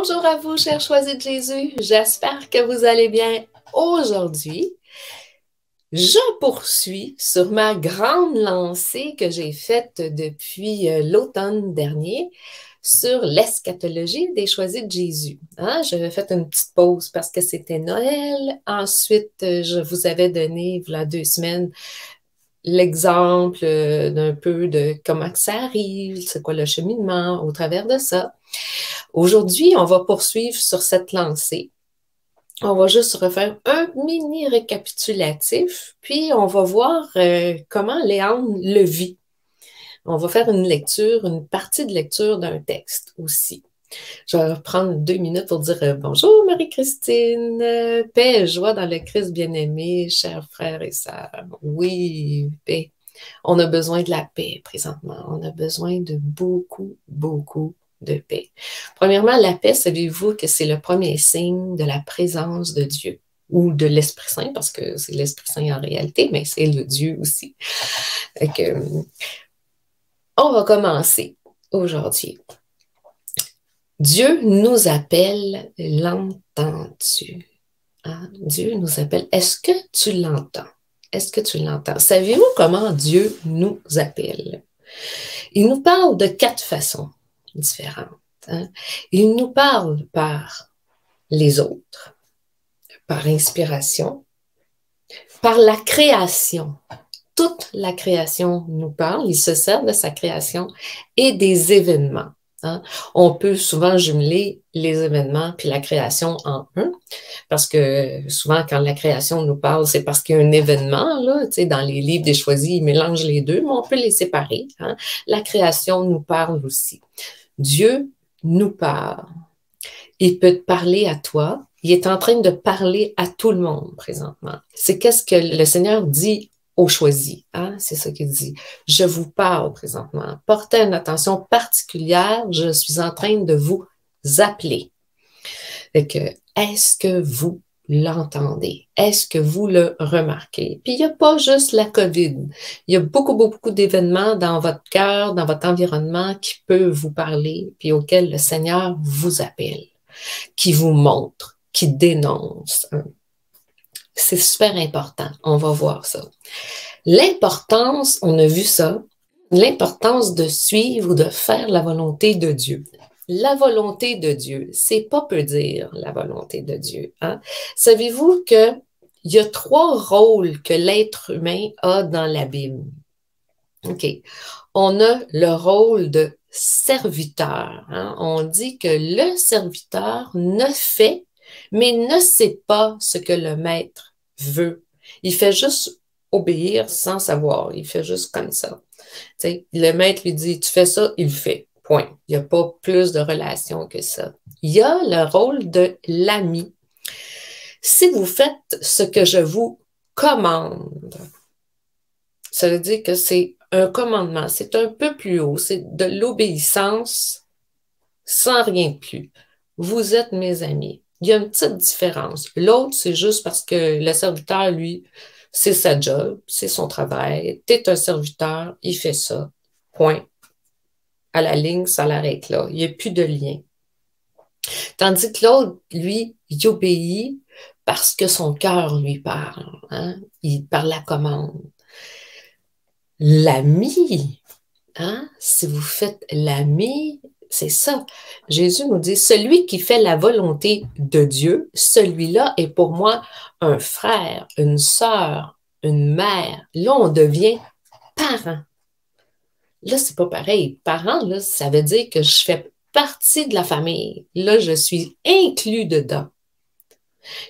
Bonjour à vous, chers choisis de Jésus. J'espère que vous allez bien aujourd'hui. Je poursuis sur ma grande lancée que j'ai faite depuis l'automne dernier sur l'eschatologie des choisis de Jésus. J'avais fait une petite pause parce que c'était Noël. Ensuite, je vous avais donné, il y a 2 semaines, l'exemple d'un peu de comment que ça arrive, c'est quoi le cheminement au travers de ça. Aujourd'hui, on va poursuivre sur cette lancée. On va juste refaire un mini récapitulatif, puis on va voir comment Léandre le vit. On va faire une lecture, une partie de lecture d'un texte aussi. Je vais prendre 2 minutes pour dire bonjour Marie-Christine, paix et joie dans le Christ bien-aimé, chers frères et sœurs. Oui, paix. On a besoin de la paix présentement. On a besoin de beaucoup, beaucoup de paix. Premièrement, la paix, savez-vous que c'est le premier signe de la présence de Dieu ou de l'Esprit Saint, parce que c'est l'Esprit Saint en réalité, mais c'est le Dieu aussi. Donc, on va commencer aujourd'hui. Dieu nous appelle, l'entends-tu? Dieu nous appelle. Est-ce que tu l'entends? Est-ce que tu l'entends? Savez-vous comment Dieu nous appelle? Il nous parle de 4 façons différentes. Il nous parle par les autres, par inspiration, par la création. Toute la création nous parle, il se sert de sa création et des événements. On peut souvent jumeler les événements puis la création en un, parce que souvent quand la création nous parle, c'est parce qu'il y a un événement, là, tu sais, dans les livres des choisis, ils mélangent les deux, mais on peut les séparer. La création nous parle aussi. Dieu nous parle. Il peut te parler à toi. Il est en train de parler à tout le monde présentement. C'est qu'est-ce que le Seigneur dit aux choisis. C'est ça qu'il dit. Je vous parle présentement. Portez une attention particulière. Je suis en train de vous appeler. Est-ce que vous l'entendez? Est-ce que vous le remarquez? Puis il n'y a pas juste la COVID. Il y a beaucoup, beaucoup d'événements dans votre cœur, dans votre environnement qui peuvent vous parler, puis auxquels le Seigneur vous appelle, qui vous montre, qui dénonce. C'est super important. On va voir ça. L'importance, on a vu ça, l'importance de suivre ou de faire la volonté de Dieu. La volonté de Dieu, c'est pas peu dire la volonté de Dieu. Savez-vous qu'il y a 3 rôles que l'être humain a dans la Bible? OK. On a le rôle de serviteur. On dit que le serviteur ne fait, mais ne sait pas ce que le maître veut. Il fait juste obéir sans savoir. Il fait juste comme ça. T'sais, le maître lui dit, tu fais ça, il le fait. Point. Il n'y a pas plus de relation que ça. Il y a le rôle de l'ami. Si vous faites ce que je vous commande, ça veut dire que c'est un commandement. C'est un peu plus haut. C'est de l'obéissance sans rien de plus. Vous êtes mes amis. Il y a une petite différence. L'autre, c'est juste parce que le serviteur, lui, c'est sa job, c'est son travail. Tu es un serviteur, il fait ça. Point. À la ligne, ça l'arrête là. Il n'y a plus de lien. Tandis que l'autre, lui, il obéit parce que son cœur lui parle. Il par la commande. L'ami, si vous faites l'ami, c'est ça. Jésus nous dit, celui qui fait la volonté de Dieu, celui-là est pour moi un frère, une sœur, une mère. Là, on devient parent. Là, c'est pas pareil. Parent, là, ça veut dire que je fais partie de la famille. Là, je suis inclus dedans.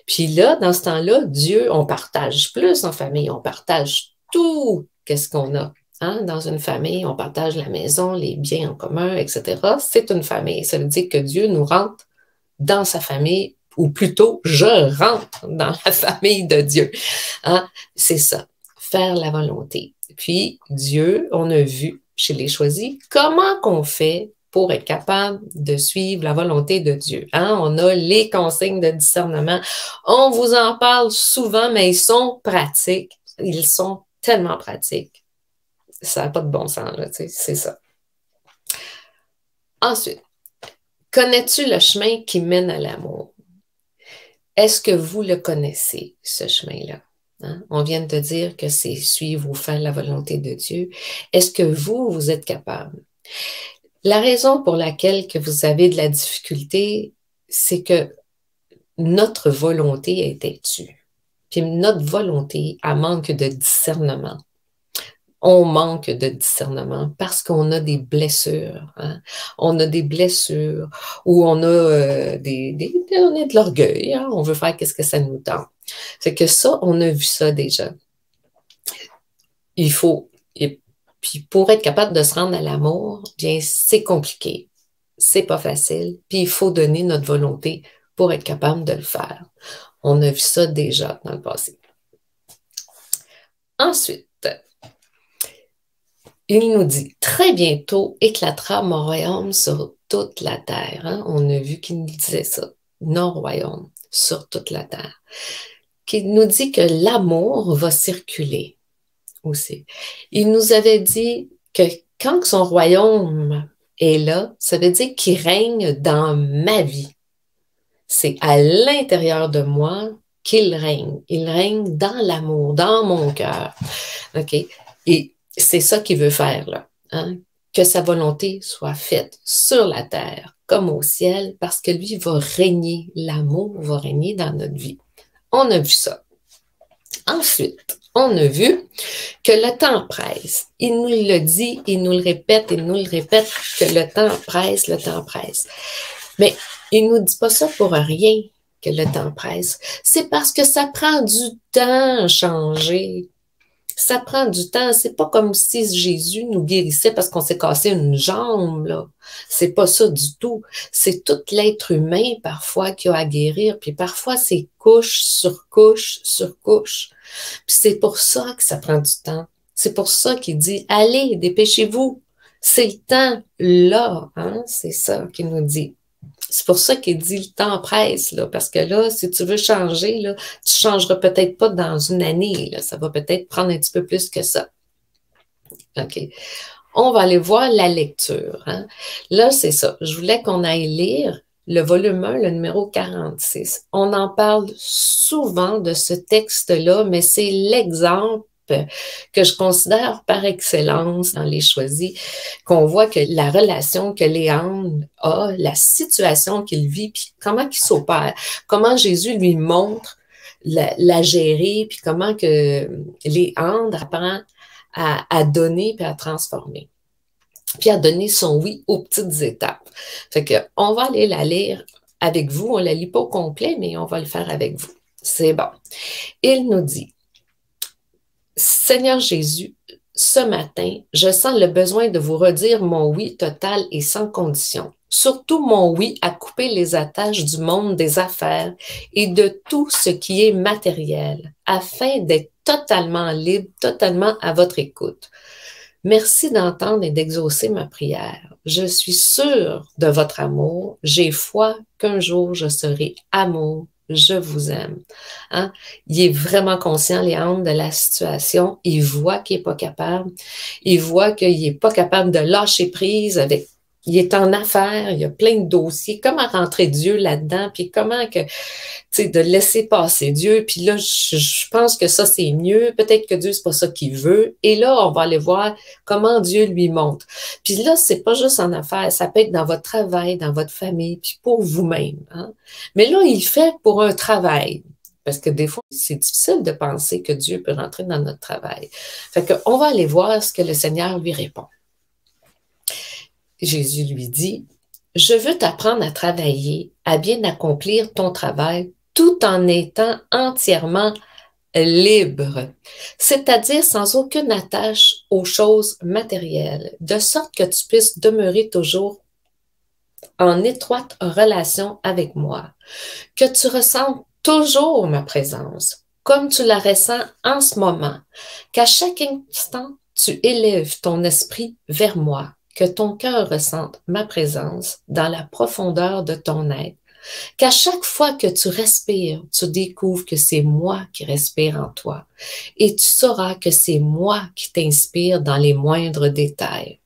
Puis là, dans ce temps-là, Dieu, on partage plus en famille. On partage tout, qu'est-ce qu'on a. Dans une famille, on partage la maison, les biens en commun, etc. C'est une famille. Ça veut dire que Dieu nous rentre dans sa famille, ou plutôt, je rentre dans la famille de Dieu. C'est ça, faire la volonté. Puis Dieu, on a vu chez les choisis, comment qu'on fait pour être capable de suivre la volonté de Dieu. On a les consignes de discernement. On vous en parle souvent, mais ils sont pratiques. Ils sont tellement pratiques. Ça n'a pas de bon sens, là, c'est ça. Ensuite, Connais-tu le chemin qui mène à l'amour? Est-ce que vous le connaissez, ce chemin-là? Hein? On vient de dire que c'est suivre ou faire la volonté de Dieu. Est-ce que vous êtes capable? La raison pour laquelle que vous avez de la difficulté, c'est que notre volonté est têtue. Puis notre volonté, elle manque de discernement. On manque de discernement parce qu'on a des blessures. Hein? On a des blessures ou on a on a de l'orgueil. Hein? On veut faire qu'est-ce que ça nous tente. C'est que ça, on a vu ça déjà. Il faut, et puis pour être capable de se rendre à l'amour, bien, c'est compliqué. C'est pas facile. Puis il faut donner notre volonté pour être capable de le faire. On a vu ça déjà dans le passé. Ensuite, il nous dit, très bientôt éclatera mon royaume sur toute la terre. Hein? On a vu qu'il nous disait ça, non royaume sur toute la terre. Qu'il nous dit que l'amour va circuler aussi. Il nous avait dit que quand son royaume est là, ça veut dire qu'il règne dans ma vie. C'est à l'intérieur de moi qu'il règne. Il règne dans l'amour, dans mon cœur. OK? Et c'est ça qu'il veut faire, là. Hein? Que sa volonté soit faite sur la terre comme au ciel, parce que lui va régner. L'amour va régner dans notre vie. On a vu ça. Ensuite, on a vu que le temps presse. Il nous le dit, il nous le répète, il nous le répète, que le temps presse, le temps presse. Mais il ne nous dit pas ça pour rien, que le temps presse. C'est parce que ça prend du temps à changer. Ça prend du temps. C'est pas comme si Jésus nous guérissait parce qu'on s'est cassé une jambe, là. C'est pas ça du tout. C'est tout l'être humain, parfois, qui a à guérir. Puis parfois, c'est couche sur couche sur couche. Puis c'est pour ça que ça prend du temps. C'est pour ça qu'il dit, allez, dépêchez-vous. C'est le temps là, hein? C'est ça qu'il nous dit. C'est pour ça qu'il dit le temps presse, là, parce que là, si tu veux changer, là, tu changeras peut-être pas dans une année, là, ça va peut-être prendre un petit peu plus que ça. OK. On va aller voir la lecture. Hein? Là, c'est ça. Je voulais qu'on aille lire le volume 1, le numéro 46. On en parle souvent de ce texte-là, mais c'est l'exemple que je considère par excellence dans les choisis, qu'on voit que la relation que Léandre a, la situation qu'il vit, puis comment il s'opère, comment Jésus lui montre la gérer, puis comment que Léandre apprend à donner puis à transformer, puis à donner son oui aux petites étapes. Fait que on va aller la lire avec vous, on la lit pas au complet, mais on va le faire avec vous. C'est bon. Il nous dit, Seigneur Jésus, ce matin, je sens le besoin de vous redire mon oui total et sans condition. Surtout mon oui à couper les attaches du monde des affaires et de tout ce qui est matériel, afin d'être totalement libre, totalement à votre écoute. Merci d'entendre et d'exaucer ma prière. Je suis sûre de votre amour. J'ai foi qu'un jour je serai amour. Je vous aime. Hein? Il est vraiment conscient, Léandre, de la situation. Il voit qu'il n'est pas capable. Il voit qu'il n'est pas capable de lâcher prise avec. Il est en affaires, il y a plein de dossiers. Comment rentrer Dieu là-dedans? Puis comment que, tu sais, de laisser passer Dieu. Puis là, je pense que ça, c'est mieux. Peut-être que Dieu, c'est pas ça qu'il veut. Et là, on va aller voir comment Dieu lui montre. Puis là, c'est pas juste en affaires. Ça peut être dans votre travail, dans votre famille, puis pour vous-même. Hein? Mais là, il fait pour un travail. Parce que des fois, c'est difficile de penser que Dieu peut rentrer dans notre travail. Fait qu'on va aller voir ce que le Seigneur lui répond. Jésus lui dit, « Je veux t'apprendre à travailler, à bien accomplir ton travail, tout en étant entièrement libre, c'est-à-dire sans aucune attache aux choses matérielles, de sorte que tu puisses demeurer toujours en étroite relation avec moi, que tu ressentes toujours ma présence, comme tu la ressens en ce moment, qu'à chaque instant, tu élèves ton esprit vers moi, que ton cœur ressente ma présence dans la profondeur de ton être, qu'à chaque fois que tu respires, tu découvres que c'est moi qui respire en toi et tu sauras que c'est moi qui t'inspire dans les moindres détails.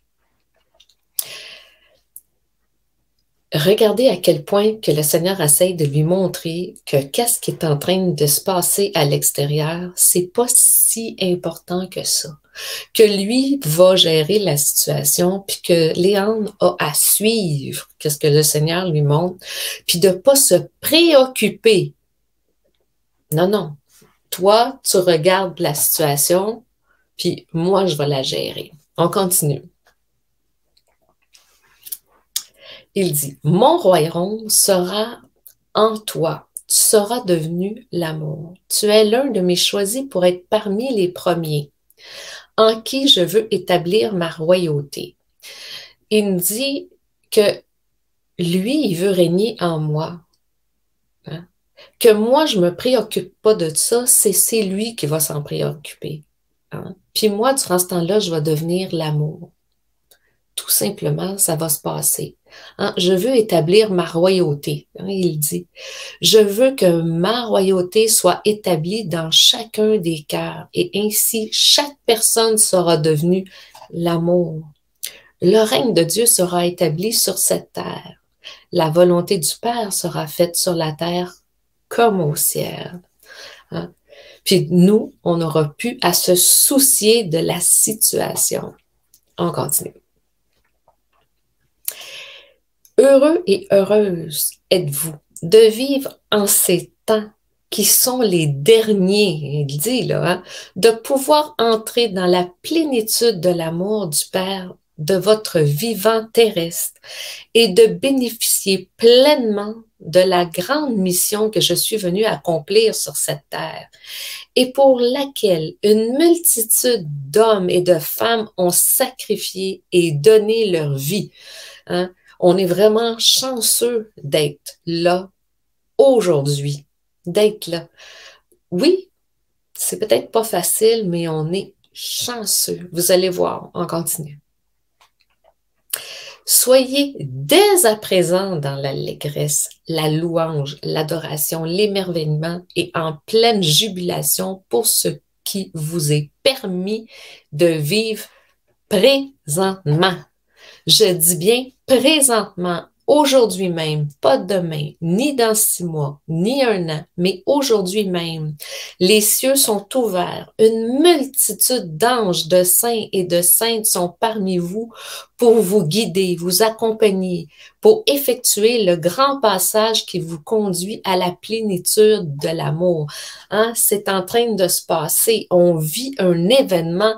regardez à quel point que le Seigneur essaie de lui montrer que qu'est-ce qui est en train de se passer à l'extérieur, c'est pas si important que ça. Que lui va gérer la situation, puis que Léandre a à suivre qu'est-ce que le Seigneur lui montre, puis de pas se préoccuper. Non, non. Toi, tu regardes la situation, puis moi, je vais la gérer. On continue. Il dit, mon royaume sera en toi. Tu seras devenu l'amour. Tu es l'un de mes choisis pour être parmi les premiers, en qui je veux établir ma royauté. Il me dit que lui, il veut régner en moi. Hein? Que moi, je me préoccupe pas de ça, c'est lui qui va s'en préoccuper. Hein? Puis moi, durant ce temps-là, je vais devenir l'amour. Tout simplement, ça va se passer. Hein? Je veux établir ma royauté. Hein? Il dit, je veux que ma royauté soit établie dans chacun des cœurs et ainsi chaque personne sera devenue l'amour. Le règne de Dieu sera établi sur cette terre. La volonté du Père sera faite sur la terre comme au ciel. Hein? Puis nous, on n'aura plus à se soucier de la situation. On continue. Heureux et heureuse êtes-vous de vivre en ces temps qui sont les derniers, il dit là, hein, de pouvoir entrer dans la plénitude de l'amour du Père de votre vivant terrestre et de bénéficier pleinement de la grande mission que je suis venue accomplir sur cette terre et pour laquelle une multitude d'hommes et de femmes ont sacrifié et donné leur vie. Hein? On est vraiment chanceux d'être là aujourd'hui, d'être là. Oui, c'est peut-être pas facile, mais on est chanceux. Vous allez voir, on continue. Soyez dès à présent dans l'allégresse, la louange, l'adoration, l'émerveillement et en pleine jubilation pour ce qui vous est permis de vivre présentement. Je dis bien présentement, aujourd'hui même, pas demain, ni dans 6 mois, ni 1 an, mais aujourd'hui même. Les cieux sont ouverts. Une multitude d'anges, de saints et de saintes sont parmi vous pour vous guider, vous accompagner, pour effectuer le grand passage qui vous conduit à la plénitude de l'amour. Hein? C'est en train de se passer. On vit un événement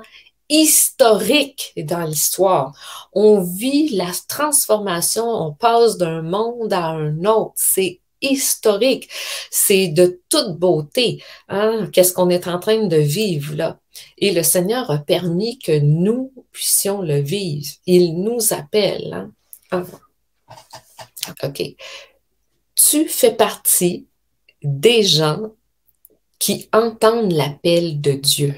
historique dans l'histoire. On vit la transformation, on passe d'un monde à un autre. C'est historique. C'est de toute beauté. Hein? Qu'est-ce qu'on est en train de vivre là? Et le Seigneur a permis que nous puissions le vivre. Il nous appelle. Hein? Ah. OK. Tu fais partie des gens qui entendent l'appel de Dieu.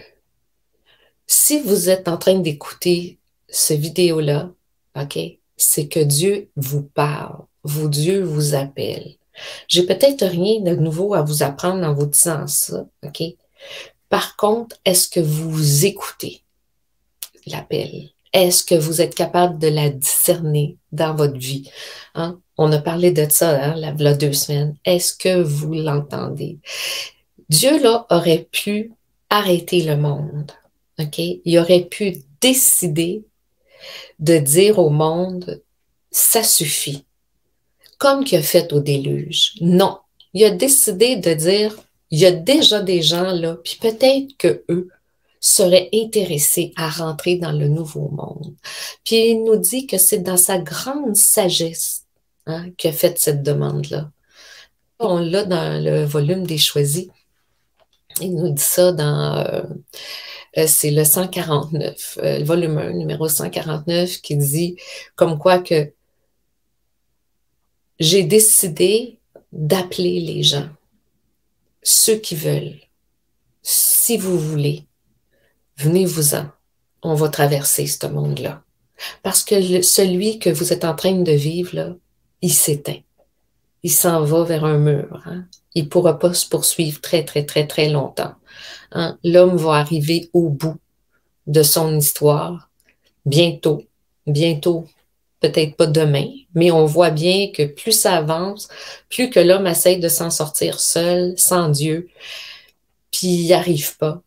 Si vous êtes en train d'écouter cette vidéo-là, OK, c'est que Dieu vous parle, Dieu vous appelle. J'ai peut-être rien de nouveau à vous apprendre en vous disant ça, OK? Par contre, est-ce que vous écoutez l'appel? Est-ce que vous êtes capable de la discerner dans votre vie? Hein? On a parlé de ça, hein, il y a 2 semaines. Est-ce que vous l'entendez? Dieu, là, aurait pu arrêter le monde. OK? Il aurait pu décider de dire au monde, ça suffit, comme qu'il a fait au déluge. Non, il a décidé de dire, il y a déjà des gens là, puis peut-être que eux seraient intéressés à rentrer dans le nouveau monde. Puis il nous dit que c'est dans sa grande sagesse hein, qu'il a fait cette demande-là. On l'a dans le volume des choisis. Il nous dit ça dans... c'est le 149, le volume 1, numéro 149, qui dit comme quoi que j'ai décidé d'appeler les gens, ceux qui veulent. Si vous voulez, venez-vous-en. On va traverser ce monde-là. Parce que celui que vous êtes en train de vivre, là, il s'éteint. Il s'en va vers un mur. Hein? Il ne pourra pas se poursuivre très, très, très, très longtemps. Hein? L'homme va arriver au bout de son histoire bientôt, bientôt, peut-être pas demain, mais on voit bien que plus ça avance, plus que l'homme essaye de s'en sortir seul, sans Dieu, puis il n'y arrive pas.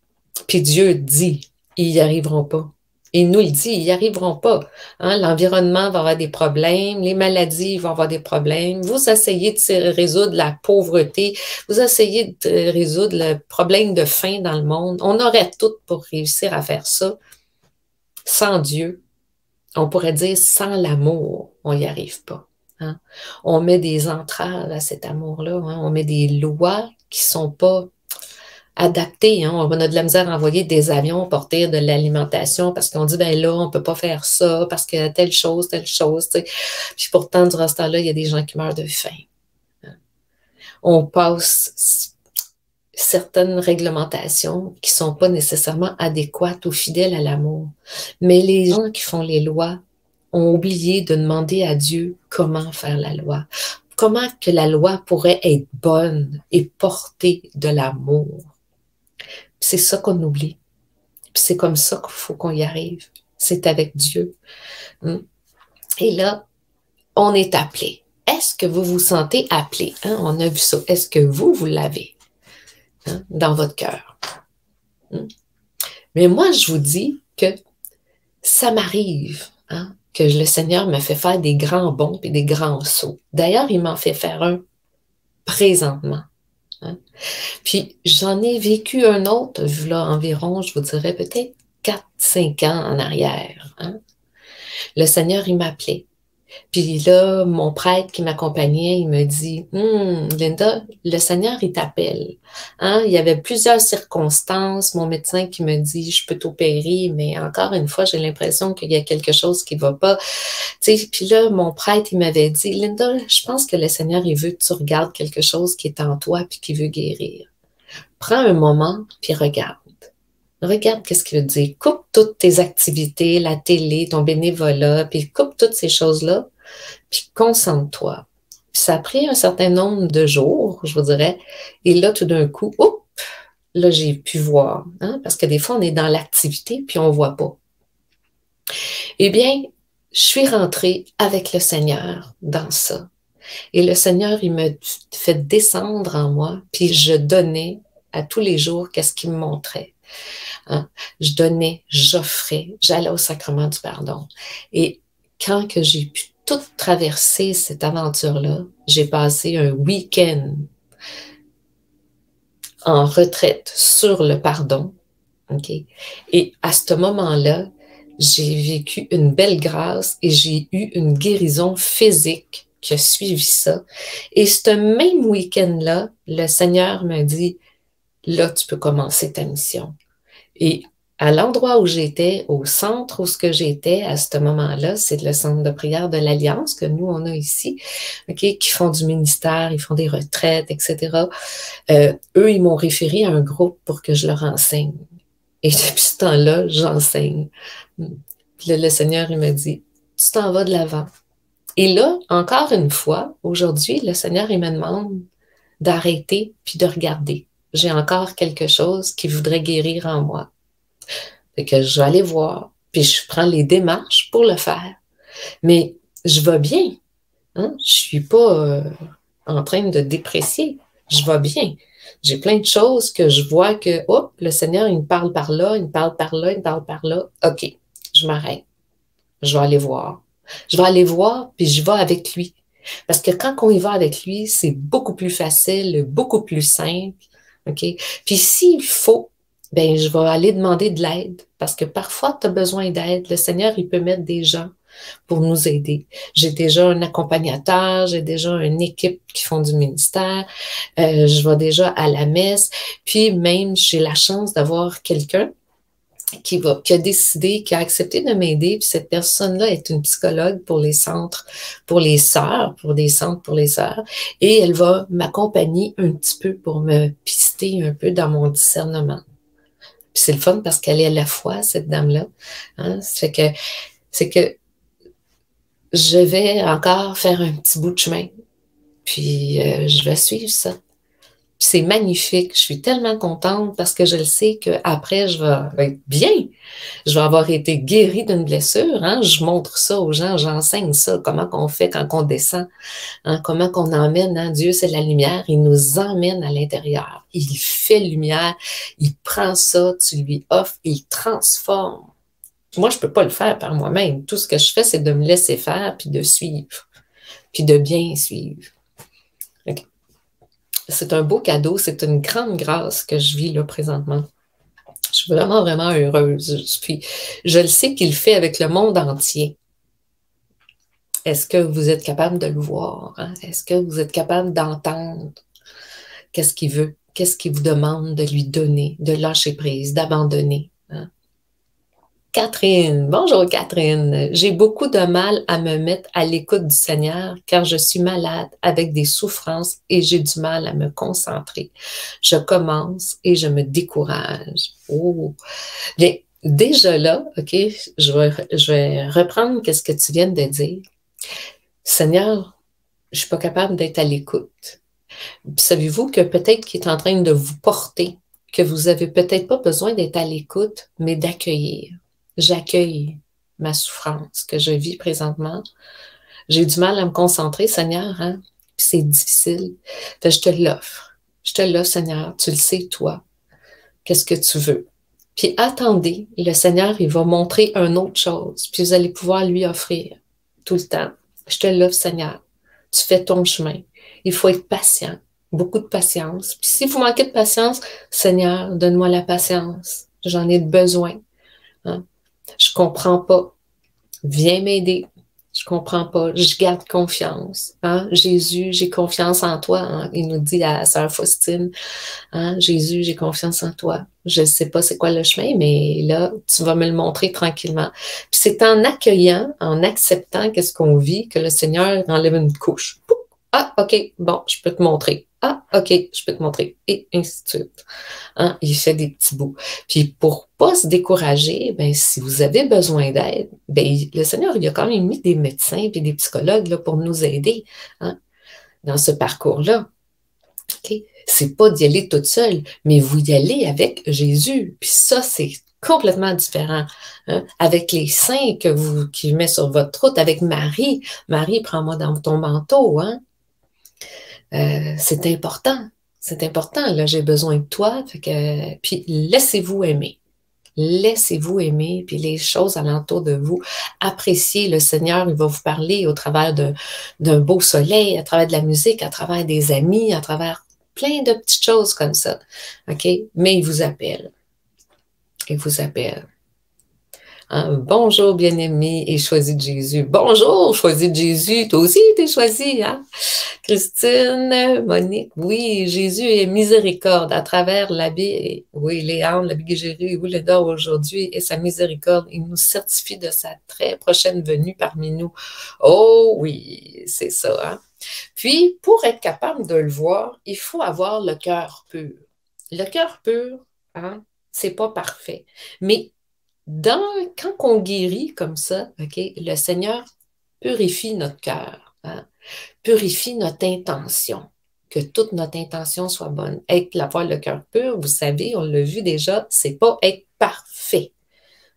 Puis Dieu dit, ils n'y arriveront pas. Il nous le dit, ils n'y arriveront pas. Hein? L'environnement va avoir des problèmes, les maladies vont avoir des problèmes. Vous essayez de résoudre la pauvreté, vous essayez de résoudre le problème de faim dans le monde. On aurait tout pour réussir à faire ça. Sans Dieu, on pourrait dire sans l'amour, on n'y arrive pas. Hein? On met des entraves à cet amour-là. Hein? On met des lois qui ne sont pas adapté. Hein? On a de la misère à envoyer des avions porter de l'alimentation parce qu'on dit, ben là, on peut pas faire ça parce que telle chose, tu sais. Puis pourtant, durant ce temps-là, il y a des gens qui meurent de faim. Hein? On passe certaines réglementations qui sont pas nécessairement adéquates ou fidèles à l'amour. Mais les gens qui font les lois ont oublié de demander à Dieu comment faire la loi. Comment que la loi pourrait être bonne et porter de l'amour. C'est ça qu'on oublie. Puis c'est comme ça qu'il faut qu'on y arrive. C'est avec Dieu. Et là, on est appelé. Est-ce que vous vous sentez appelé? Hein? On a vu ça. Est-ce que vous l'avez dans votre cœur? Mais moi, je vous dis que ça m'arrive que le Seigneur me fait faire des grands bonds et des grands sauts. D'ailleurs, il m'en fait faire un présentement. Hein? Puis j'en ai vécu un autre, là, environ, je vous dirais peut-être 4-5 ans en arrière. Hein? Le Seigneur, il m'appelait. Puis là, mon prêtre qui m'accompagnait, il me dit, Linda, le Seigneur, il t'appelle. Hein? Il y avait plusieurs circonstances. Mon médecin qui me dit, je peux t'opérer, mais encore une fois, j'ai l'impression qu'il y a quelque chose qui va pas. Tu sais, puis là, mon prêtre, il m'avait dit, Linda, je pense que le Seigneur, il veut que tu regardes quelque chose qui est en toi puis qui veut guérir. Prends un moment puis regarde. Regarde qu'est-ce qu'il veut dire. Coupe toutes tes activités, la télé, ton bénévolat, puis coupe toutes ces choses-là, puis concentre-toi. Puis ça a pris un certain nombre de jours, je vous dirais, et là, tout d'un coup, là, j'ai pu voir, hein, parce que des fois, on est dans l'activité, puis on ne voit pas. Eh bien, je suis rentrée avec le Seigneur dans ça. Et le Seigneur, il me fait descendre en moi, puis je donnais à tous les jours qu'est-ce qu'il me montrait. Hein? Je donnais, j'offrais, j'allais au sacrement du pardon. Et quand que j'ai pu tout traverser cette aventure-là, j'ai passé un week-end en retraite sur le pardon. Okay? Et à ce moment-là, j'ai vécu une belle grâce et j'ai eu une guérison physique qui a suivi ça. Et ce même week-end-là, le Seigneur m'a dit, là, tu peux commencer ta mission. Et à l'endroit où j'étais, au centre où ce que j'étais à ce moment-là, c'est le centre de prière de l'Alliance que nous, on a ici, okay, qui font du ministère, ils font des retraites, etc. Eux, ils m'ont référé à un groupe pour que je leur enseigne. Et depuis ce temps-là, j'enseigne. Puis là, le Seigneur, il m'a dit, tu t'en vas de l'avant. Et là, encore une fois, aujourd'hui, le Seigneur, il me demande d'arrêter puis de regarder. J'ai encore quelque chose qui voudrait guérir en moi. Fait que je vais aller voir, puis je prends les démarches pour le faire. Mais je vais bien. Hein? Je suis pas en train de déprécier. Je vais bien. J'ai plein de choses que je vois que, le Seigneur, il me parle par là, il me parle par là, il me parle par là. OK, je m'arrête. Je vais aller voir. Je vais aller voir, puis je vais avec lui. Parce que quand on y va avec lui, c'est beaucoup plus facile, beaucoup plus simple. OK? Puis s'il faut, ben je vais aller demander de l'aide. Parce que parfois, tu as besoin d'aide. Le Seigneur, il peut mettre des gens pour nous aider. J'ai déjà un accompagnateur, j'ai déjà une équipe qui font du ministère, je vais déjà à la messe, puis même j'ai la chance d'avoir quelqu'un qui a décidé, qui a accepté de m'aider, puis cette personne-là est une psychologue pour les centres, pour les sœurs, pour des centres pour les sœurs, et elle va m'accompagner un petit peu pour me pister un peu dans mon discernement. Puis c'est le fun parce qu'elle est à la foi, cette dame-là. Hein? C'est que je vais encore faire un petit bout de chemin, puis je vais suivre ça. Puis c'est magnifique. Je suis tellement contente parce que je le sais qu'après, je vais être bien. Je vais avoir été guérie d'une blessure. Hein? Je montre ça aux gens, j'enseigne ça, comment qu'on fait quand on descend, hein? Comment qu'on emmène. Hein? Dieu, c'est la lumière. Il nous emmène à l'intérieur. Il fait lumière. Il prend ça, tu lui offres, il transforme. Moi, je peux pas le faire par moi-même. Tout ce que je fais, c'est de me laisser faire puis de suivre, puis de bien suivre. Okay. C'est un beau cadeau, c'est une grande grâce que je vis là présentement. Je suis vraiment, vraiment heureuse. Puis, je le sais qu'il fait avec le monde entier. Est-ce que vous êtes capable de le voir? Hein? Est-ce que vous êtes capable d'entendre qu'est-ce qu'il veut? Qu'est-ce qu'il vous demande de lui donner, de lâcher prise, d'abandonner? Hein? Catherine, bonjour Catherine. J'ai beaucoup de mal à me mettre à l'écoute du Seigneur car je suis malade avec des souffrances et j'ai du mal à me concentrer. Je commence et je me décourage. Oh, bien, déjà là, OK, je vais reprendre ce que tu viens de dire. Seigneur, je suis pas capable d'être à l'écoute. Savez-vous que peut-être qu'il est en train de vous porter, que vous avez peut-être pas besoin d'être à l'écoute, mais d'accueillir. J'accueille ma souffrance que je vis présentement. J'ai du mal à me concentrer, Seigneur, hein? C'est difficile. Fait, je te l'offre. Je te l'offre, Seigneur. Tu le sais, toi. Qu'est-ce que tu veux? Puis attendez, le Seigneur, il va montrer une autre chose, puis vous allez pouvoir lui offrir tout le temps. Je te l'offre, Seigneur. Tu fais ton chemin. Il faut être patient, beaucoup de patience. Puis si vous manquez de patience, Seigneur, donne-moi la patience. J'en ai besoin. Hein? Je comprends pas. Viens m'aider. Je comprends pas. Je garde confiance. Hein? Jésus, j'ai confiance en toi. Hein? Il nous dit à Sœur Faustine, hein? Jésus, j'ai confiance en toi. Je ne sais pas c'est quoi le chemin, mais là, tu vas me le montrer tranquillement. Puis c'est en accueillant, en acceptant qu'est-ce qu'on vit, que le Seigneur enlève une couche. Pouf! Ah, OK, bon, je peux te montrer. Ah, OK, je peux te montrer. Et ainsi de suite. Hein? Il fait des petits bouts. Puis pour pas se décourager, ben, si vous avez besoin d'aide, ben, le Seigneur, il a quand même mis des médecins et des psychologues là, pour nous aider, hein, dans ce parcours-là. OK? C'est pas d'y aller toute seule, mais vous y allez avec Jésus. Puis ça, c'est complètement différent. Hein? Avec les saints qui met sur votre route, avec Marie. Marie, prends-moi dans ton manteau. Hein? C'est important. C'est important. Là, j'ai besoin de toi. Fait que, puis laissez-vous aimer. Laissez-vous aimer, puis les choses alentour de vous. Appréciez le Seigneur, il va vous parler au travers d'un beau soleil, à travers de la musique, à travers des amis, à travers plein de petites choses comme ça. OK? Mais il vous appelle. Il vous appelle. Hein? Bonjour, bien-aimé et choisi de Jésus. Bonjour, choisi de Jésus. Toi aussi, t'es choisi, hein? Christine, Monique, oui, Jésus est miséricorde à travers l'habit, oui, Léandre, l'habit que j'ai eu, oui, le dort aujourd'hui, et sa miséricorde, il nous certifie de sa très prochaine venue parmi nous. Oh oui, c'est ça, hein? Puis, pour être capable de le voir, il faut avoir le cœur pur. Le cœur pur, hein, c'est pas parfait. Mais quand on guérit comme ça, OK, le Seigneur purifie notre cœur, hein, purifie notre intention, que toute notre intention soit bonne. Avoir le cœur pur, vous savez, on l'a vu déjà, c'est pas être parfait.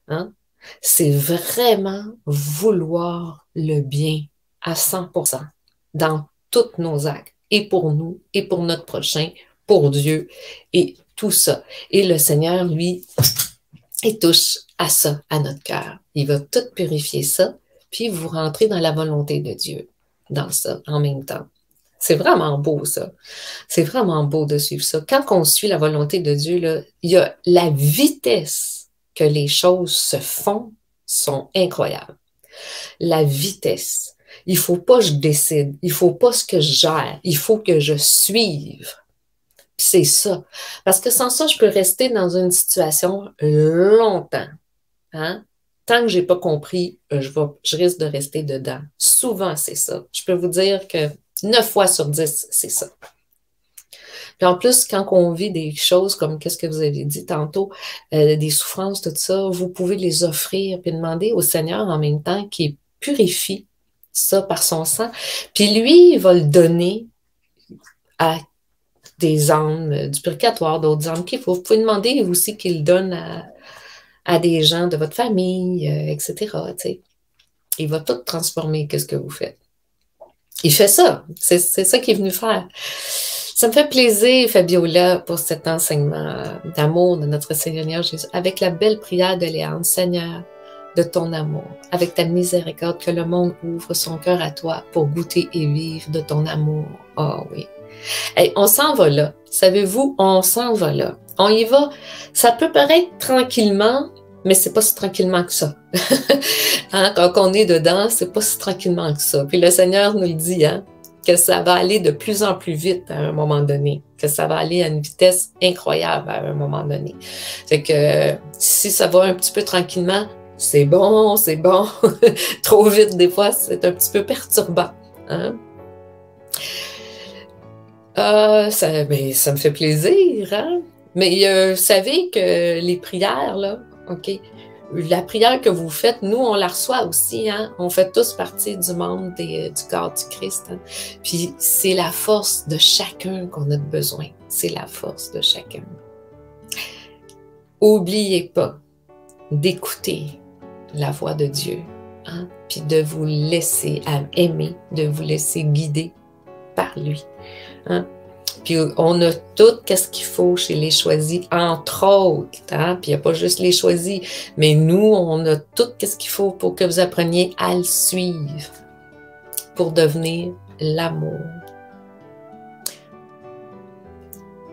Hein? C'est vraiment vouloir le bien à 100% dans tous nos actes, et pour nous, et pour notre prochain, pour Dieu, et tout ça. Et le Seigneur, lui, il touche à ça, à notre cœur. Il va tout purifier ça, puis vous rentrez dans la volonté de Dieu, dans ça, en même temps. C'est vraiment beau, ça. C'est vraiment beau de suivre ça. Quand on suit la volonté de Dieu, là, il y a la vitesse que les choses se font sont incroyables. La vitesse. Il faut pas que je décide. Il faut pas que je gère. Il faut que je suive. C'est ça. Parce que sans ça, je peux rester dans une situation longtemps. Hein? Tant que j'ai pas compris, je risque de rester dedans. Souvent, c'est ça. Je peux vous dire que 9 fois sur 10, c'est ça. Puis en plus, quand on vit des choses comme qu'est-ce que vous avez dit tantôt, des souffrances, tout ça, vous pouvez les offrir puis demander au Seigneur en même temps qu'il purifie ça par son sang. Puis lui, il va le donner à des âmes du purgatoire, d'autres âmes qu'il faut. Vous pouvez demander aussi qu'il donne à des gens de votre famille, etc. T'sais. Il va tout transformer, qu'est-ce que vous faites. Il fait ça. C'est ça qu'il est venu faire. Ça me fait plaisir, Fabiola, pour cet enseignement d'amour de notre Seigneur Jésus, avec la belle prière de Léandre, Seigneur, de ton amour, avec ta miséricorde, que le monde ouvre son cœur à toi pour goûter et vivre de ton amour. Ah oui. Hey, on s'en va là. Savez-vous, on s'en va là. On y va. Ça peut paraître tranquillement, mais c'est pas si tranquillement que ça. Hein, quand on est dedans, c'est pas si tranquillement que ça. Puis le Seigneur nous le dit, hein, que ça va aller de plus en plus vite à un moment donné, que ça va aller à une vitesse incroyable à un moment donné. Fait que si ça va un petit peu tranquillement, c'est bon, c'est bon. Trop vite, des fois, c'est un petit peu perturbant. Hein? Ça me fait plaisir, hein? Mais vous savez que les prières, là, OK, la prière que vous faites, nous, on la reçoit aussi, hein? On fait tous partie du monde du corps du Christ. Hein? Puis c'est la force de chacun qu'on a besoin. C'est la force de chacun. Oubliez pas d'écouter la voix de Dieu, hein? Puis de vous laisser aimer, de vous laisser guider par lui. Hein? Puis on a tout qu'est-ce qu'il faut chez les choisis, entre autres. Hein? Puis il n'y a pas juste les choisis, mais nous, on a tout qu'est-ce qu'il faut pour que vous appreniez à le suivre, pour devenir l'amour.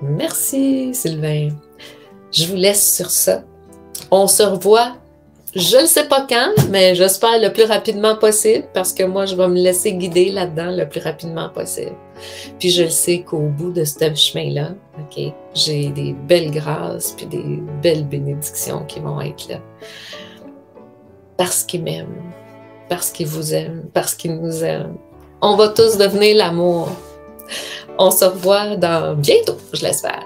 Merci, Sylvain. Je vous laisse sur ça. On se revoit. Je ne sais pas quand, mais j'espère le plus rapidement possible parce que moi, je vais me laisser guider là-dedans le plus rapidement possible. Puis je le sais qu'au bout de ce chemin-là, OK, j'ai des belles grâces puis des belles bénédictions qui vont être là. Parce qu'il m'aime, parce qu'il vous aime, parce qu'il nous aime. On va tous devenir l'amour. On se revoit dans bientôt, je l'espère.